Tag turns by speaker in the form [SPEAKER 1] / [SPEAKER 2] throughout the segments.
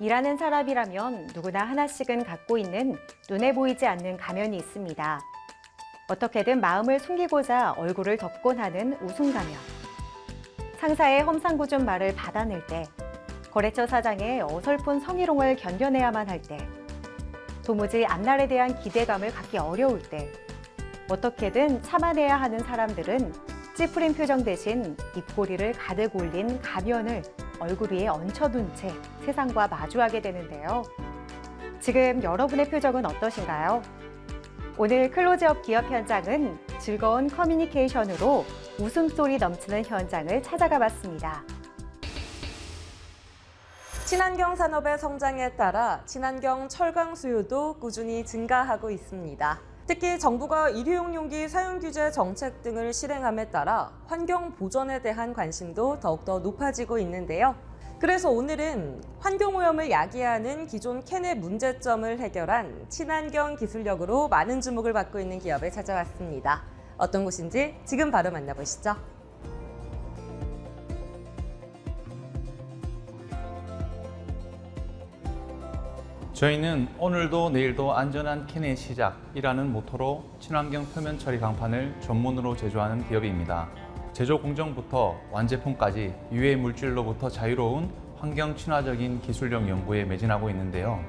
[SPEAKER 1] 일하는 사람이라면 누구나 하나씩은 갖고 있는 눈에 보이지 않는 가면이 있습니다. 어떻게든 마음을 숨기고자 얼굴을 덮곤 하는 웃음 가면. 상사의 험상궂은 말을 받아낼 때, 거래처 사장의 어설픈 성희롱을 견뎌내야만 할 때, 도무지 앞날에 대한 기대감을 갖기 어려울 때, 어떻게든 참아내야 하는 사람들은 찌푸린 표정 대신 입꼬리를 가득 올린 가면을 얼굴 위에 얹혀둔 채 세상과 마주하게 되는데요. 지금 여러분의 표정은 어떠신가요? 오늘 클로즈업 기업 현장은 즐거운 커뮤니케이션으로 웃음소리 넘치는 현장을 찾아가 봤습니다.
[SPEAKER 2] 친환경 산업의 성장에 따라 친환경 철강 수요도 꾸준히 증가하고 있습니다. 특히 정부가 일회용 용기 사용 규제 정책 등을 실행함에 따라 환경 보전에 대한 관심도 더욱더 높아지고 있는데요. 그래서 오늘은 환경오염을 야기하는 기존 캔의 문제점을 해결한 친환경 기술력으로 많은 주목을 받고 있는 기업에 찾아왔습니다. 어떤 곳인지 지금 바로 만나보시죠.
[SPEAKER 3] 저희는 오늘도 내일도 안전한 캔의 시작이라는 모토로 친환경 표면 처리 강판을 전문으로 제조하는 기업입니다. 제조 공정부터 완제품까지 유해 물질로부터 자유로운 환경 친화적인 기술력 연구에 매진하고 있는데요.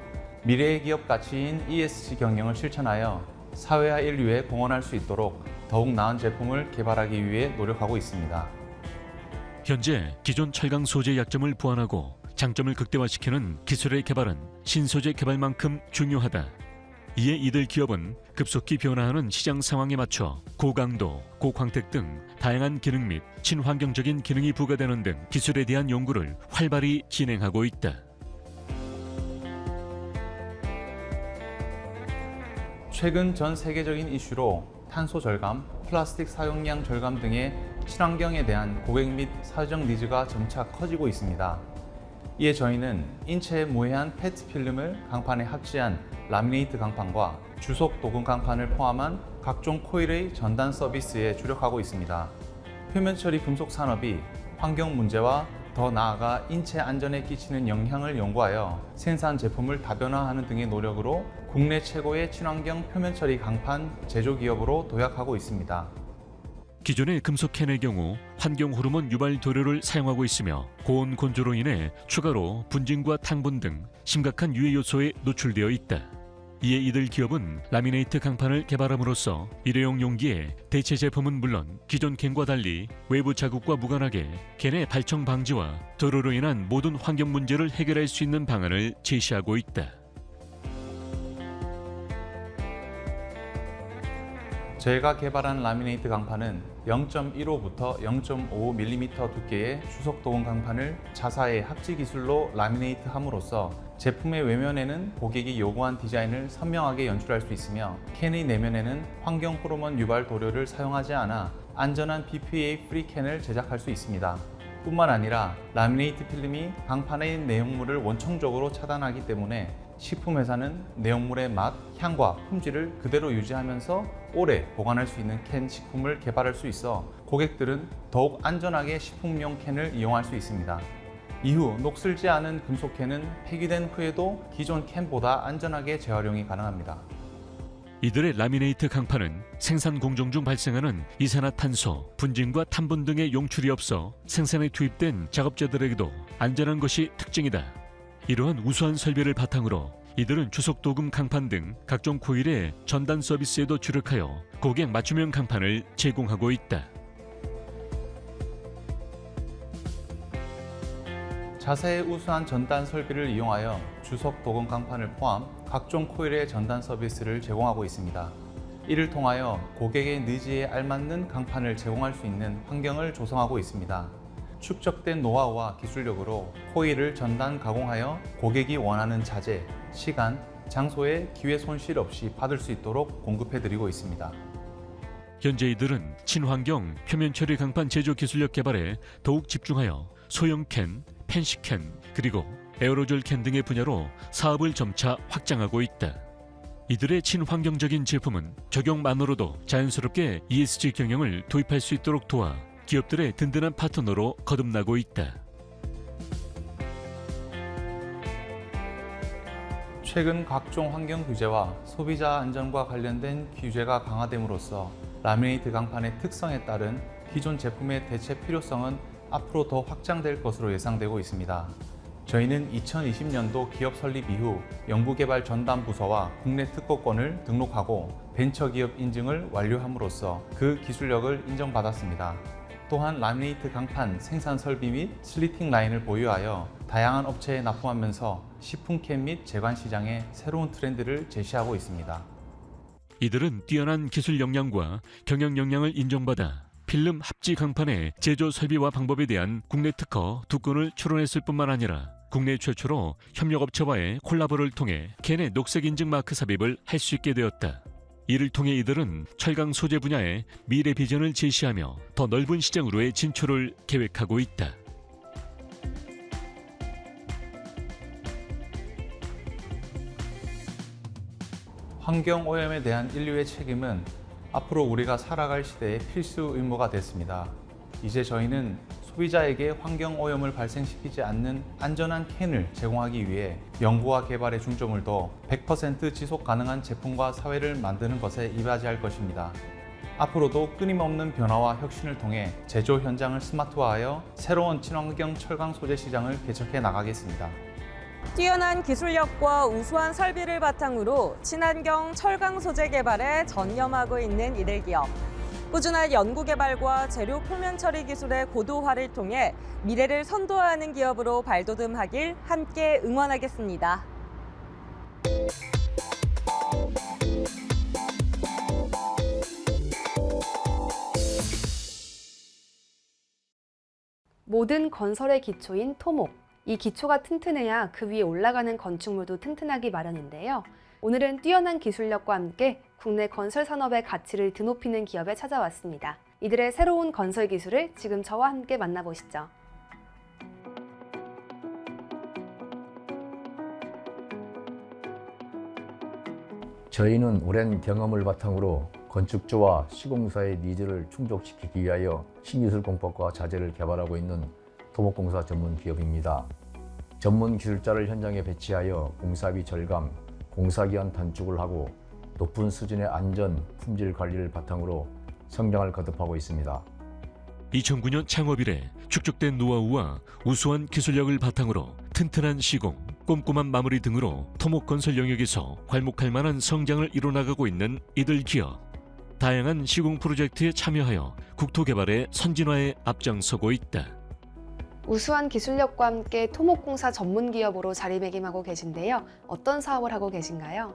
[SPEAKER 3] 미래의 기업 가치인 ESG 경영을 실천하여 사회와 인류에 공헌할 수 있도록 더욱 나은 제품을 개발하기 위해 노력하고 있습니다.
[SPEAKER 4] 현재 기존 철강 소재 약점을 보완하고 장점을 극대화시키는 기술의 개발은 신소재 개발만큼 중요하다. 이에 이들 기업은 급속히 변화하는 시장 상황에 맞춰 고강도, 고광택 등 다양한 기능 및 친환경적인 기능이 부과되는 등 기술에 대한 연구를 활발히 진행하고 있다.
[SPEAKER 3] 최근 전 세계적인 이슈로 탄소 절감, 플라스틱 사용량 절감 등의 친환경에 대한 고객 및 사회적 니즈가 점차 커지고 있습니다. 이에 저희는 인체에 무해한 페트 필름을 강판에 합재한 라미네이트 강판과 주속 도금 강판을 포함한 각종 코일의 전단 서비스에 주력하고 있습니다. 표면 처리 금속 산업이 환경 문제와 더 나아가 인체 안전에 끼치는 영향을 연구하여 생산 제품을 다변화하는 등의 노력으로 국내 최고의 친환경 표면 처리 강판 제조 기업으로 도약하고 있습니다.
[SPEAKER 4] 기존의 금속 캔의 경우 환경 호르몬 유발 도료를 사용하고 있으며 고온 건조로 인해 추가로 분진과 탕분 등 심각한 유해 요소에 노출되어 있다. 이에 이들 기업은 라미네이트 강판을 개발함으로써 일회용 용기에 대체 제품은 물론 기존 캔과 달리 외부 자국과 무관하게 캔의 발청 방지와 도료로 인한 모든 환경 문제를 해결할 수 있는 방안을 제시하고 있다.
[SPEAKER 3] 저희가 개발한 라미네이트 강판은 0.15부터 0.5mm 두께의 주속 도금 강판을 자사의 합지 기술로 라미네이트 함으로써 제품의 외면에는 고객이 요구한 디자인을 선명하게 연출할 수 있으며 캔의 내면에는 환경 호르몬 유발 도료를 사용하지 않아 안전한 BPA 프리 캔을 제작할 수 있습니다. 뿐만 아니라 라미네이트 필름이 강판의 내용물을 원청적으로 차단하기 때문에 식품회사는 내용물의 맛, 향과 품질을 그대로 유지하면서 오래 보관할 수 있는 캔 식품을 개발할 수 있어 고객들은 더욱 안전하게 식품용 캔을 이용할 수 있습니다. 이후 녹슬지 않은 금속 캔은 폐기된 후에도 기존 캔보다 안전하게 재활용이 가능합니다.
[SPEAKER 4] 이들의 라미네이트 강판은 생산 공정 중 발생하는 이산화탄소, 분진과 탄분 등의 용출이 없어 생산에 투입된 작업자들에게도 안전한 것이 특징이다. 이러한 우수한 설비를 바탕으로 이들은 주속 도금 강판 등 각종 코일의 전단 서비스에도 주력하여 고객 맞춤형 강판을 제공하고 있다.
[SPEAKER 3] 자사의 우수한 전단 설비를 이용하여 주속 도금 강판을 포함 각종 코일의 전단 서비스를 제공하고 있습니다. 이를 통하여 고객의 니즈에 알맞는 강판을 제공할 수 있는 환경을 조성하고 있습니다. 축적된 노하우와 기술력으로 코일을 전단 가공하여 고객이 원하는 자재, 시간, 장소에 기회 손실 없이 받을 수 있도록 공급해드리고 있습니다.
[SPEAKER 4] 현재 이들은 친환경 표면 처리 강판 제조 기술력 개발에 더욱 집중하여 소형 캔, 펜시 캔, 그리고 에어로졸 캔 등의 분야로 사업을 점차 확장하고 있다. 이들의 친환경적인 제품은 적용만으로도 자연스럽게 ESG 경영을 도입할 수 있도록 도와 기업들의 든든한 파트너로 거듭나고 있다.
[SPEAKER 3] 최근 각종 환경 규제와 소비자 안전과 관련된 규제가 강화됨으로써 라미네이트 강판의 특성에 따른 기존 제품의 대체 필요성은 앞으로 더 확장될 것으로 예상되고 있습니다. 저희는 2020년도 기업 설립 이후 연구개발 전담 부서와 국내 특허권을 등록하고 벤처기업 인증을 완료함으로써 그 기술력을 인정받았습니다. 또한 라미네이트 강판 생산 설비 및 슬리팅 라인을 보유하여 다양한 업체에 납품하면서 식품캔 및 제관 시장에 새로운 트렌드를 제시하고 있습니다.
[SPEAKER 4] 이들은 뛰어난 기술 역량과 경영 역량을 인정받아 필름 합지 강판의 제조 설비와 방법에 대한 국내 특허 2건을 출원했을 뿐만 아니라 국내 최초로 협력업체와의 콜라보를 통해 캔의 녹색 인증 마크 삽입을 할 수 있게 되었다. 이를 통해 이들은 철강 소재 분야의 미래 비전을 제시하며 더 넓은 시장으로의 진출을 계획하고 있다.
[SPEAKER 3] 환경 오염에 대한 인류의 책임은 앞으로 우리가 살아갈 시대의 필수 의무가 됐습니다. 이제 저희는 소비자에게 환경 오염을 발생시키지 않는 안전한 캔을 제공하기 위해 연구와 개발에 중점을 둬 100% 지속 가능한 제품과 사회를 만드는 것에 이바지할 것입니다. 앞으로도 끊임없는 변화와 혁신을 통해 제조 현장을 스마트화하여 새로운 친환경 철강 소재 시장을 개척해 나가겠습니다.
[SPEAKER 2] 뛰어난 기술력과 우수한 설비를 바탕으로 친환경 철강 소재 개발에 전념하고 있는 이들 기업. 꾸준한 연구 개발과 재료 표면 처리 기술의 고도화를 통해 미래를 선도하는 기업으로 발돋움하길 함께 응원하겠습니다.
[SPEAKER 5] 모든 건설의 기초인 토목. 이 기초가 튼튼해야 그 위에 올라가는 건축물도 튼튼하기 마련인데요. 오늘은 뛰어난 기술력과 함께 국내 건설 산업의 가치를 드높이는 기업에 찾아왔습니다. 이들의 새로운 건설 기술을 지금 저와 함께 만나보시죠.
[SPEAKER 6] 저희는 오랜 경험을 바탕으로 건축주와 시공사의 니즈를 충족시키기 위하여 신기술 공법과 자재를 개발하고 있는 토목공사 전문 기업입니다. 전문 기술자를 현장에 배치하여 공사비 절감, 공사기간 단축을 하고 높은 수준의 안전, 품질 관리를 바탕으로 성장을 거듭하고 있습니다.
[SPEAKER 4] 2009년 창업 이래 축적된 노하우와 우수한 기술력을 바탕으로 튼튼한 시공, 꼼꼼한 마무리 등으로 토목 건설 영역에서 괄목할 만한 성장을 이뤄나가고 있는 이들 기업. 다양한 시공 프로젝트에 참여하여 국토 개발의 선진화에 앞장서고 있다.
[SPEAKER 5] 우수한 기술력과 함께 토목공사 전문 기업으로 자리매김하고 계신데요. 어떤 사업을 하고 계신가요?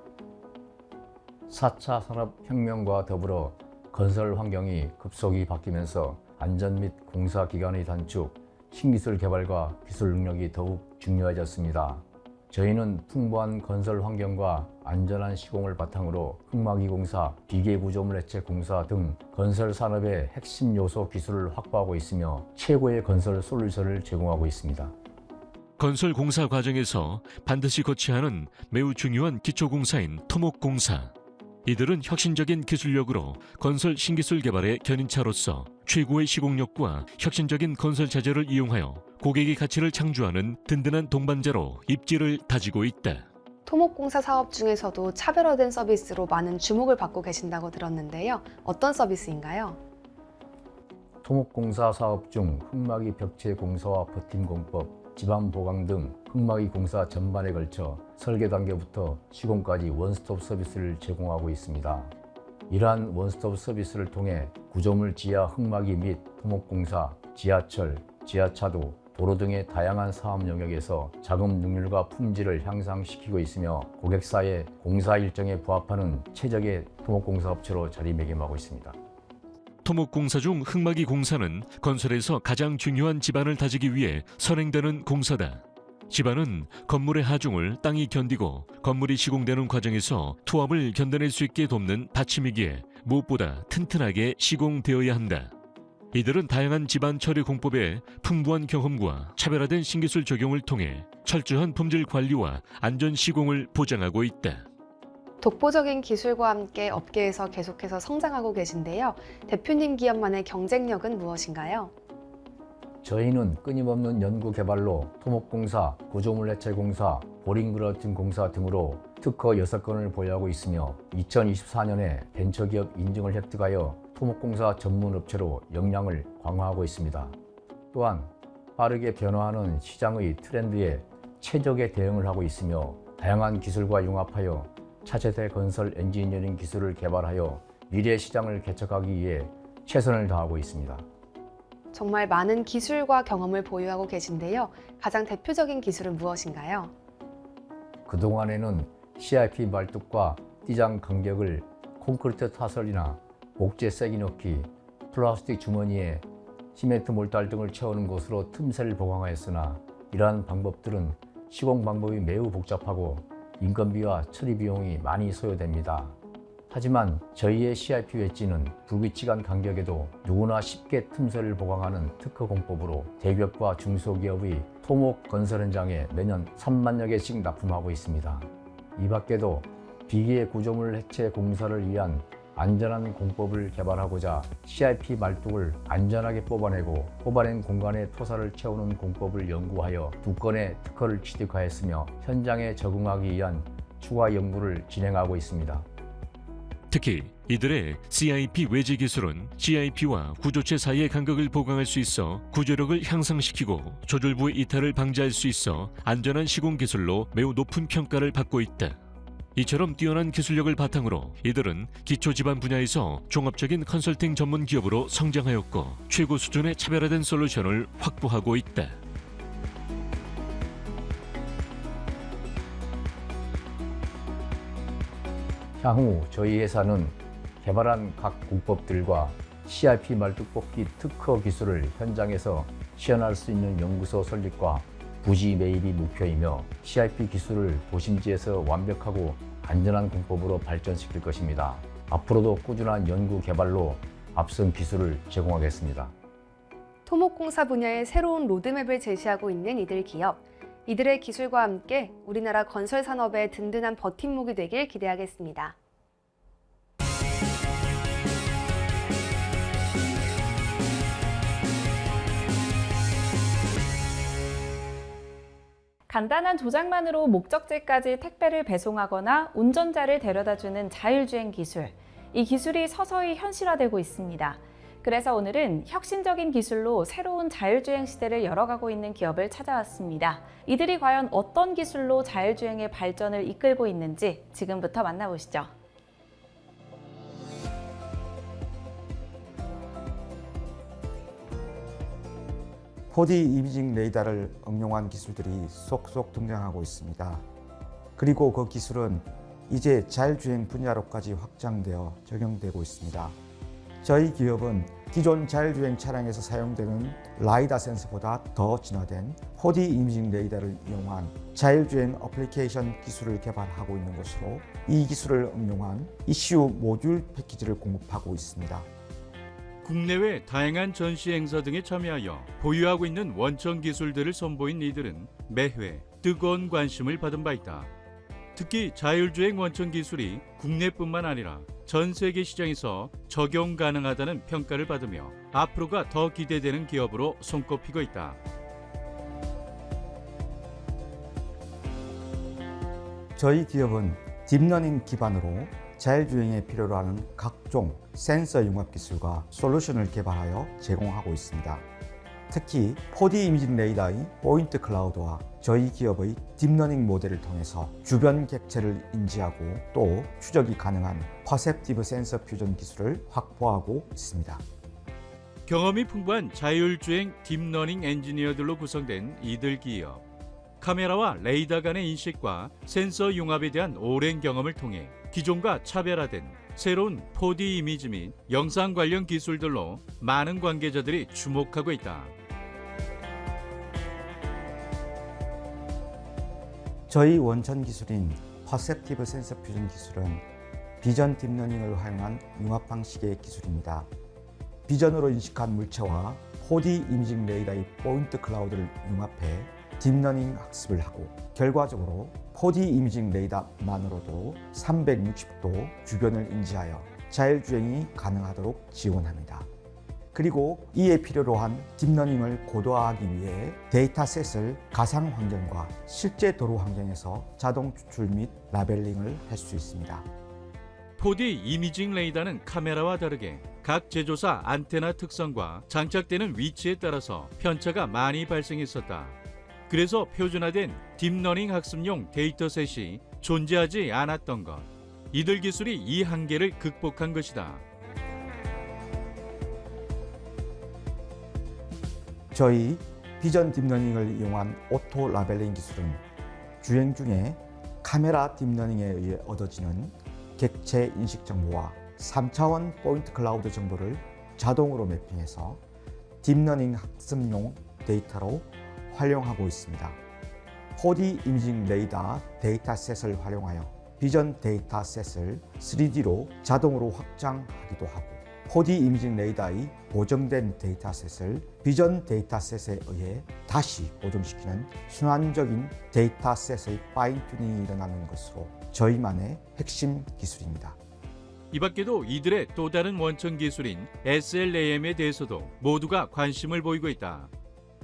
[SPEAKER 6] 4차 산업혁명과 더불어 건설 환경이 급속히 바뀌면서 안전 및 공사 기간의 단축, 신기술 개발과 기술 능력이 더욱 중요해졌습니다. 저희는 풍부한 건설 환경과 안전한 시공을 바탕으로 흙막이 공사, 기계 구조물 해체 공사 등 건설 산업의 핵심 요소 기술을 확보하고 있으며 최고의 건설 솔루션을 제공하고 있습니다.
[SPEAKER 4] 건설 공사 과정에서 반드시 거쳐야 하는 매우 중요한 기초공사인 토목공사. 이들은 혁신적인 기술력으로 건설 신기술 개발의 견인차로서 최고의 시공력과 혁신적인 건설 자재를 이용하여 고객의 가치를 창조하는 든든한 동반자로 입지를 다지고 있다.
[SPEAKER 5] 토목공사 사업 중에서도 차별화된 서비스로 많은 주목을 받고 계신다고 들었는데요. 어떤 서비스인가요?
[SPEAKER 6] 토목공사 사업 중 흙막이 벽체 공사와 버팀 공법, 지반 보강 등 흙막이 공사 전반에 걸쳐 설계 단계부터 시공까지 원스톱 서비스를 제공하고 있습니다. 이러한 원스톱 서비스를 통해 구조물 지하 흙막이 및 토목공사, 지하철, 지하차도, 도로 등의 다양한 사업 영역에서 작업 능률과 품질을 향상시키고 있으며 고객사의 공사 일정에 부합하는 최적의 토목공사 업체로 자리매김하고 있습니다.
[SPEAKER 4] 토목공사 중 흙막이 공사는 건설에서 가장 중요한 지반을 다지기 위해 선행되는 공사다. 지반은 건물의 하중을 땅이 견디고 건물이 시공되는 과정에서 투합을 견뎌낼 수 있게 돕는 받침이기에 무엇보다 튼튼하게 시공되어야 한다. 이들은 다양한 지반 처리 공법에 풍부한 경험과 차별화된 신기술 적용을 통해 철저한 품질 관리와 안전 시공을 보장하고 있다.
[SPEAKER 5] 독보적인 기술과 함께 업계에서 계속해서 성장하고 계신데요. 대표님 기업만의 경쟁력은 무엇인가요?
[SPEAKER 6] 저희는 끊임없는 연구 개발로 토목공사, 구조물 해체 공사, 보링 그러팅 공사 등으로 특허 6건을 보유하고 있으며 2024년에 벤처기업 인증을 획득하여 토목공사 전문업체로 역량을 강화하고 있습니다. 또한 빠르게 변화하는 시장의 트렌드에 최적의 대응을 하고 있으며 다양한 기술과 융합하여 차세대 건설 엔지니어링 기술을 개발하여 미래 시장을 개척하기 위해 최선을 다하고 있습니다.
[SPEAKER 5] 정말 많은 기술과 경험을 보유하고 계신데요. 가장 대표적인 기술은 무엇인가요?
[SPEAKER 6] 그동안에는 CIP 말뚝과 띠장 간격을 콘크리트 타설이나 목재 세기 넣기, 플라스틱 주머니에 시멘트 몰달 등을 채우는 것으로 틈새를 보강하였으나 이러한 방법들은 시공 방법이 매우 복잡하고 인건비와 처리 비용이 많이 소요됩니다. 하지만 저희의 CIP 웨지는 불규칙한 간격에도 누구나 쉽게 틈새를 보강하는 특허 공법으로 대기업과 중소기업의 토목 건설 현장에 매년 3만여 개씩 납품하고 있습니다. 이 밖에도 비계의 구조물 해체 공사를 위한 안전한 공법을 개발하고자 CIP 말뚝을 안전하게 뽑아낸 공간에 토사를 채우는 공법을 연구하여 2건의 특허를 취득하였으며 현장에 적응하기 위한 추가 연구를 진행하고 있습니다.
[SPEAKER 4] 특히 이들의 CIP 외지 기술은 CIP와 구조체 사이의 간격을 보강할 수 있어 구조력을 향상시키고 조절부의 이탈을 방지할 수 있어 안전한 시공 기술로 매우 높은 평가를 받고 있다. 이처럼 뛰어난 기술력을 바탕으로 이들은 기초 지반 분야에서 종합적인 컨설팅 전문 기업으로 성장하였고 최고 수준의 차별화된 솔루션을 확보하고 있다.
[SPEAKER 6] 향후 저희 회사는 개발한 각 공법들과 CIP 말뚝 뽑기 특허 기술을 현장에서 시연할 수 있는 연구소 설립과 부지 매입이 목표이며 CIP 기술을 도심지에서 완벽하고 안전한 공법으로 발전시킬 것입니다. 앞으로도 꾸준한 연구 개발로 앞선 기술을 제공하겠습니다.
[SPEAKER 5] 토목공사 분야의 새로운 로드맵을 제시하고 있는 이들 기업. 이들의 기술과 함께 우리나라 건설 산업의 든든한 버팀목이 되길 기대하겠습니다.
[SPEAKER 7] 간단한 조작만으로 목적지까지 택배를 배송하거나 운전자를 데려다주는 자율주행 기술. 이 기술이 서서히 현실화되고 있습니다. 그래서 오늘은 혁신적인 기술로 새로운 자율주행 시대를 열어가고 있는 기업을 찾아왔습니다. 이들이 과연 어떤 기술로 자율주행의 발전을 이끌고 있는지 지금부터 만나보시죠.
[SPEAKER 8] (4D) 이미징 레이더를 응용한 기술들이 속속 등장하고 있습니다. 그리고 그 기술은 이제 자율주행 분야로까지 확장되어 적용되고 있습니다. 저희 기업은 기존 자율주행 차량에서 사용되는 라이다 센서보다 더 진화된 4D 이미징 레이더를 이용한 자율주행 어플리케이션 기술을 개발하고 있는 것으로 이 기술을 응용한 ECU 모듈 패키지를 공급하고 있습니다.
[SPEAKER 9] 국내외 다양한 전시 행사 등에 참여하여 보유하고 있는 원천 기술들을 선보인 이들은 매회 뜨거운 관심을 받은 바 있다. 특히 자율주행 원천 기술이 국내뿐만 아니라 전 세계 시장에서 적용 가능하다는 평가를 받으며 앞으로가 더 기대되는 기업으로 손꼽히고 있다.
[SPEAKER 8] 저희 기업은 딥러닝 기반으로 자율주행에 필요로 하는 각종 센서 융합 기술과 솔루션을 개발하여 제공하고 있습니다. 특히 4D 이미징 레이더의 포인트 클라우드와 저희 기업의 딥러닝 모델을 통해서 주변 객체를 인지하고 또 추적이 가능한 퍼셉티브 센서 퓨전 기술을 확보하고 있습니다.
[SPEAKER 9] 경험이 풍부한 자율주행 딥러닝 엔지니어들로 구성된 이들 기업. 카메라와 레이더 간의 인식과 센서 융합에 대한 오랜 경험을 통해 기존과 차별화된 새로운 4D 이미지 및 영상 관련 기술들로 많은 관계자들이 주목하고 있다.
[SPEAKER 8] 저희 원천 기술인 퍼셉티브 센서 퓨전 기술은 비전 딥러닝을 활용한 융합 방식의 기술입니다. 비전으로 인식한 물체와 4D 이미징 레이더의 포인트 클라우드를 융합해 딥러닝 학습을 하고 결과적으로 4D 이미징 레이더만으로도 360도 주변을 인지하여 자율주행이 가능하도록 지원합니다. 그리고 이에 필요로 한 딥러닝을 고도화하기 위해 데이터셋을 가상 환경과 실제 도로 환경에서 자동 추출 및 라벨링을 할 수 있습니다.
[SPEAKER 9] 4D 이미징 레이더는 카메라와 다르게 각 제조사 안테나 특성과 장착되는 위치에 따라서 편차가 많이 발생했었다. 그래서 표준화된 딥러닝 학습용 데이터셋이 존재하지 않았던 것. 이들 기술이 이 한계를 극복한 것이다.
[SPEAKER 8] 저희 비전 딥러닝을 이용한 오토 라벨링 기술은 주행 중에 카메라 딥러닝에 의해 얻어지는 객체 인식 정보와 3차원 포인트 클라우드 정보를 자동으로 매핑해서 딥러닝 학습용 데이터로 활용하고 있습니다. 4D 이미징 레이더 데이터셋을 활용하여 비전 데이터셋을 3D로 자동으로 확장하기도 하고 4D 이미징 레이더의 보정된 데이터셋을 비전 데이터셋에 의해 다시 보정시키는 순환적인 데이터셋의 파인 튜닝이 일어나는 것으로 저희만의 핵심 기술입니다.
[SPEAKER 9] 이 밖에도 이들의 또 다른 원천 기술인 SLAM에 대해서도 모두가 관심을 보이고 있다.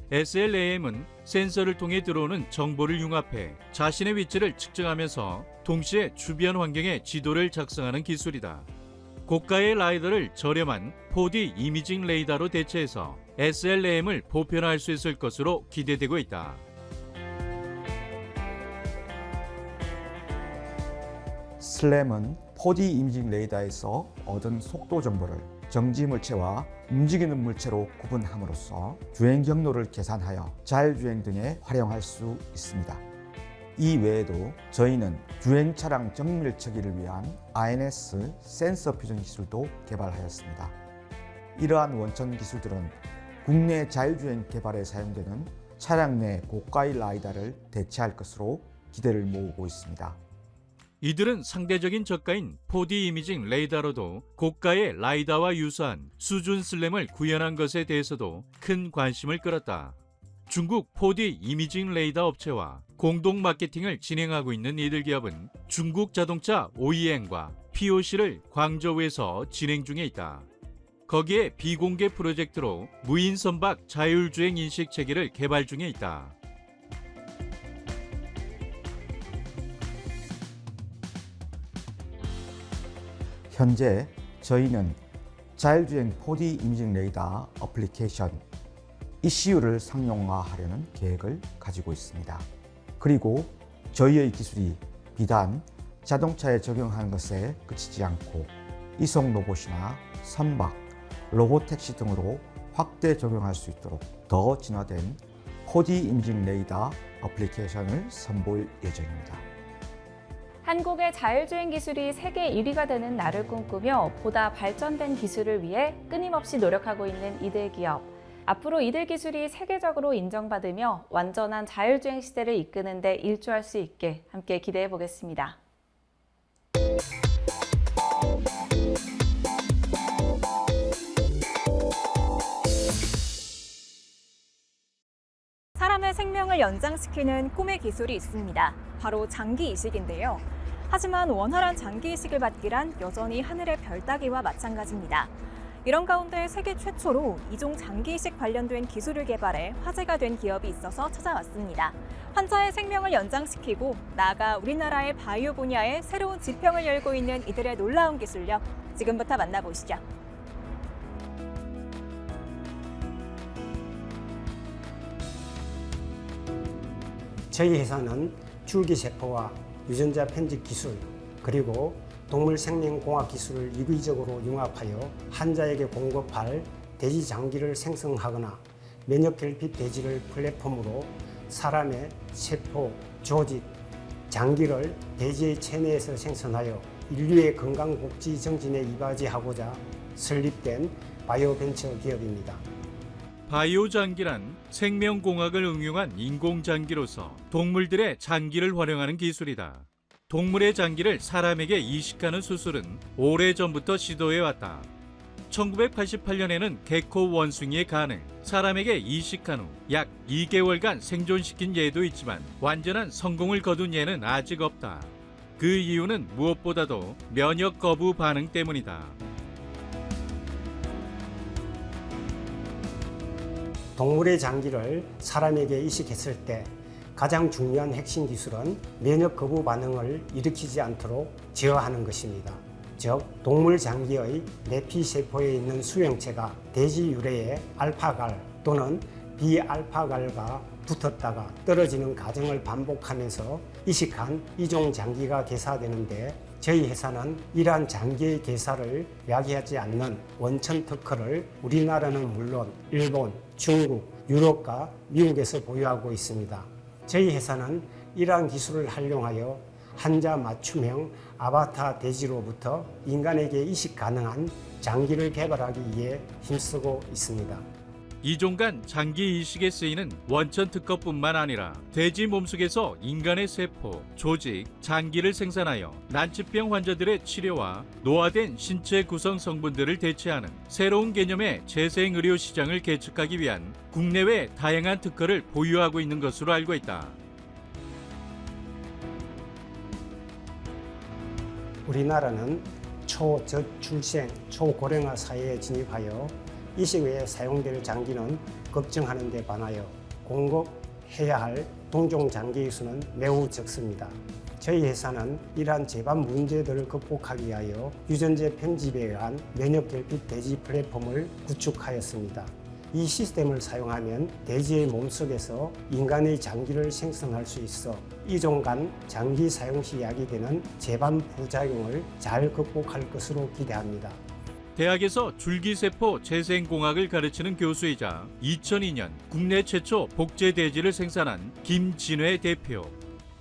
[SPEAKER 9] SLAM은 센서를 통해 들어오는 정보를 융합해 자신의 위치를 측정하면서 동시에 주변 환경의 지도를 작성하는 기술이다. 고가의 라이더를 저렴한 4D 이미징 레이더로 대체해서 SLAM을 보편화할 수 있을 것으로 기대되고 있다.
[SPEAKER 8] 슬램은 4D 이미징 레이더에서 얻은 속도 정보를 정지 물체와 움직이는 물체로 구분함으로써 주행 경로를 계산하여 자율주행 등에 활용할 수 있습니다. 이 외에도 저희는 주행 차량 정밀처리를 위한 INS 센서 퓨전 기술도 개발하였습니다. 이러한 원천 기술들은 국내 자율주행 개발에 사용되는 차량 내 고가의 라이다를 대체할 것으로 기대를 모으고 있습니다.
[SPEAKER 9] 이들은 상대적인 저가인 4D 이미징 레이더로도 고가의 라이다와 유사한 수준 슬램을 구현한 것에 대해서도 큰 관심을 끌었다. 중국 4D 이미징 레이더 업체와 공동 마케팅을 진행하고 있는 이들 기업은 중국 자동차 OEM과 POC를 광저우에서 진행 중에 있다. 거기에 비공개 프로젝트로 무인 선박 자율주행 인식 체계를 개발 중에 있다.
[SPEAKER 8] 현재 저희는 자율주행 4D 이미징 레이더 어플리케이션 ECU를 상용화하려는 계획을 가지고 있습니다. 그리고 저희의 기술이 비단 자동차에 적용하는 것에 그치지 않고 이송 로봇이나 선박, 로보택시 등으로 확대 적용할 수 있도록 더 진화된 4D 이미징 레이더 어플리케이션을 선보일 예정입니다.
[SPEAKER 7] 한국의 자율주행 기술이 세계 1위가 되는 날을 꿈꾸며 보다 발전된 기술을 위해 끊임없이 노력하고 있는 이들 기업. 앞으로 이들 기술이 세계적으로 인정받으며 완전한 자율주행 시대를 이끄는 데 일조할 수 있게 함께 기대해 보겠습니다.
[SPEAKER 10] 사람의 생명을 연장시키는 꿈의 기술이 있습니다. 바로 장기 이식인데요. 하지만 원활한 장기 이식을 받기란 여전히 하늘의 별 따기와 마찬가지입니다. 이런 가운데 세계 최초로 이종 장기 이식 관련된 기술을 개발해 화제가 된 기업이 있어서 찾아왔습니다. 환자의 생명을 연장시키고 나아가 우리나라의 바이오 분야에 새로운 지평을 열고 있는 이들의 놀라운 기술력, 지금부터 만나보시죠.
[SPEAKER 11] 저희 회사는 줄기세포와 유전자 편집 기술, 그리고 동물 생명공학 기술을 유기적으로 융합하여 환자에게 공급할 돼지 장기를 생성하거나 면역 결핍 돼지를 플랫폼으로 사람의 세포, 조직, 장기를 돼지의 체내에서 생성하여 인류의 건강복지 정진에 이바지하고자 설립된 바이오벤처 기업입니다.
[SPEAKER 9] 바이오 장기란 생명공학을 응용한 인공 장기로서 동물들의 장기를 활용하는 기술이다. 동물의 장기를 사람에게 이식하는 수술은 오래전부터 시도해왔다. 1988년에는 개코 원숭이의 간을 사람에게 이식한 후 약 2개월간 생존시킨 예도 있지만 완전한 성공을 거둔 예는 아직 없다. 그 이유는 무엇보다도 면역 거부 반응 때문이다.
[SPEAKER 11] 동물의 장기를 사람에게 이식했을 때 가장 중요한 핵심 기술은 면역 거부 반응을 일으키지 않도록 제어하는 것입니다. 즉, 동물 장기의 내피세포에 있는 수용체가 돼지 유래의 알파갈 또는 비알파갈과 붙었다가 떨어지는 과정을 반복하면서 이식한 이종 장기가 개사되는데, 저희 회사는 이러한 장기의 개사를 야기하지 않는 원천 특허를 우리나라는 물론 일본, 중국, 유럽과 미국에서 보유하고 있습니다. 저희 회사는 이러한 기술을 활용하여 환자 맞춤형 아바타 돼지로부터 인간에게 이식 가능한 장기를 개발하기 위해 힘쓰고 있습니다.
[SPEAKER 9] 이종간 장기 이식에 쓰이는 원천 특허뿐만 아니라 돼지 몸속에서 인간의 세포, 조직, 장기를 생산하여 난치병 환자들의 치료와 노화된 신체 구성 성분들을 대체하는 새로운 개념의 재생의료 시장을 개척하기 위한 국내외 다양한 특허를 보유하고 있는 것으로 알고 있다.
[SPEAKER 11] 우리나라는 초저출생, 초고령화 사회에 진입하여 이식 외에 사용될 장기는 걱정하는 데 반하여 공급해야 할 동종 장기의 수는 매우 적습니다. 저희 회사는 이러한 재반 문제들을 극복하기 위하여 유전자 편집에 의한 면역 결핍 돼지 플랫폼을 구축하였습니다. 이 시스템을 사용하면 돼지의 몸속에서 인간의 장기를 생성할 수 있어 이종 간 장기 사용 시 야기되는 재반 부작용을 잘 극복할 것으로 기대합니다.
[SPEAKER 9] 대학에서 줄기세포 재생공학을 가르치는 교수이자 2002년 국내 최초 복제돼지를 생산한 김진회 대표.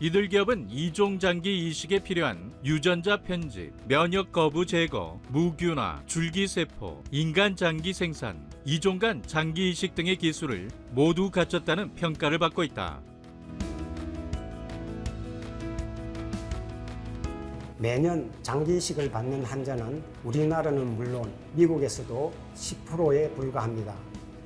[SPEAKER 9] 이들 기업은 이종 장기 이식에 필요한 유전자 편집, 면역 거부 제거, 무균화, 줄기세포, 인간 장기 생산, 이종간 장기 이식 등의 기술을 모두 갖췄다는 평가를 받고 있다.
[SPEAKER 11] 매년 장기 이식을 받는 환자는 우리나라는 물론 미국에서도 10%에 불과합니다.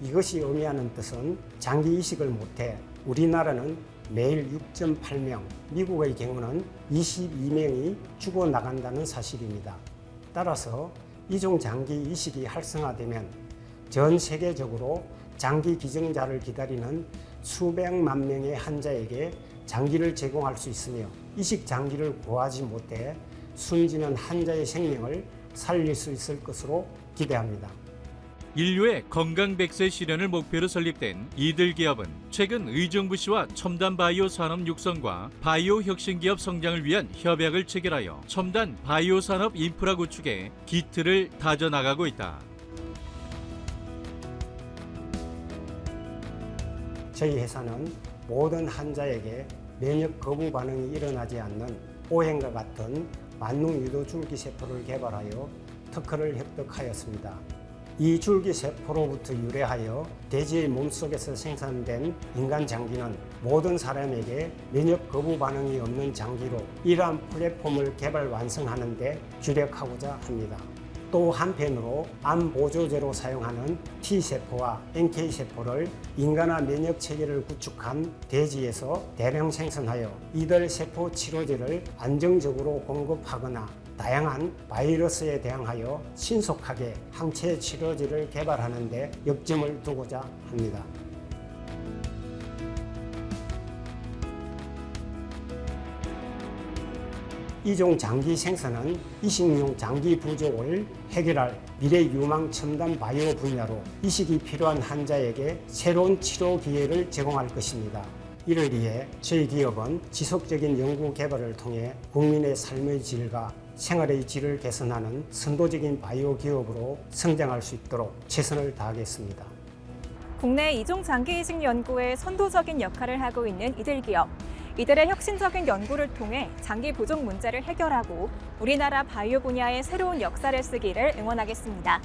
[SPEAKER 11] 이것이 의미하는 뜻은 장기 이식을 못해 우리나라는 매일 6.8명, 미국의 경우는 22명이 죽어나간다는 사실입니다. 따라서 이종 장기 이식이 활성화되면 전 세계적으로 장기 기증자를 기다리는 수백만 명의 환자에게 장기를 제공할 수 있으며 이식 장기를 구하지 못해 숨지는 환자의 생명을 살릴 수 있을 것으로 기대합니다.
[SPEAKER 9] 인류의 건강 100세 실현을 목표로 설립된 이들 기업은 최근 의정부시와 첨단 바이오 산업 육성과 바이오 혁신 기업 성장을 위한 협약을 체결하여 첨단 바이오 산업 인프라 구축에 기틀을 다져나가고 있다.
[SPEAKER 11] 저희 회사는 모든 환자에게 면역 거부 반응이 일어나지 않는 오행과 같은 만능 유도 줄기세포를 개발하여 특허를 획득하였습니다. 이 줄기세포로부터 유래하여 돼지의 몸속에서 생산된 인간 장기는 모든 사람에게 면역 거부 반응이 없는 장기로 이러한 플랫폼을 개발 완성하는 데 주력하고자 합니다. 또 한편으로 암 보조제로 사용하는 T세포와 NK세포를 인간화 면역체계를 구축한 돼지에서 대량 생산하여 이들 세포 치료제를 안정적으로 공급하거나 다양한 바이러스에 대항하여 신속하게 항체 치료제를 개발하는 데 역점을 두고자 합니다. 이종 장기 생산은 이식용 장기 부족을 해결할 미래 유망 첨단 바이오 분야로 이식이 필요한 환자에게 새로운 치료 기회를 제공할 것입니다. 이를 위해 저희 기업은 지속적인 연구 개발을 통해 국민의 삶의 질과 생활의 질을 개선하는 선도적인 바이오 기업으로 성장할 수 있도록 최선을 다하겠습니다.
[SPEAKER 10] 국내 이종 장기 이식 연구에 선도적인 역할을 하고 있는 이들 기업. 이들의 혁신적인 연구를 통해 장기 부족 문제를 해결하고 우리나라 바이오 분야의 새로운 역사를 쓰기를 응원하겠습니다.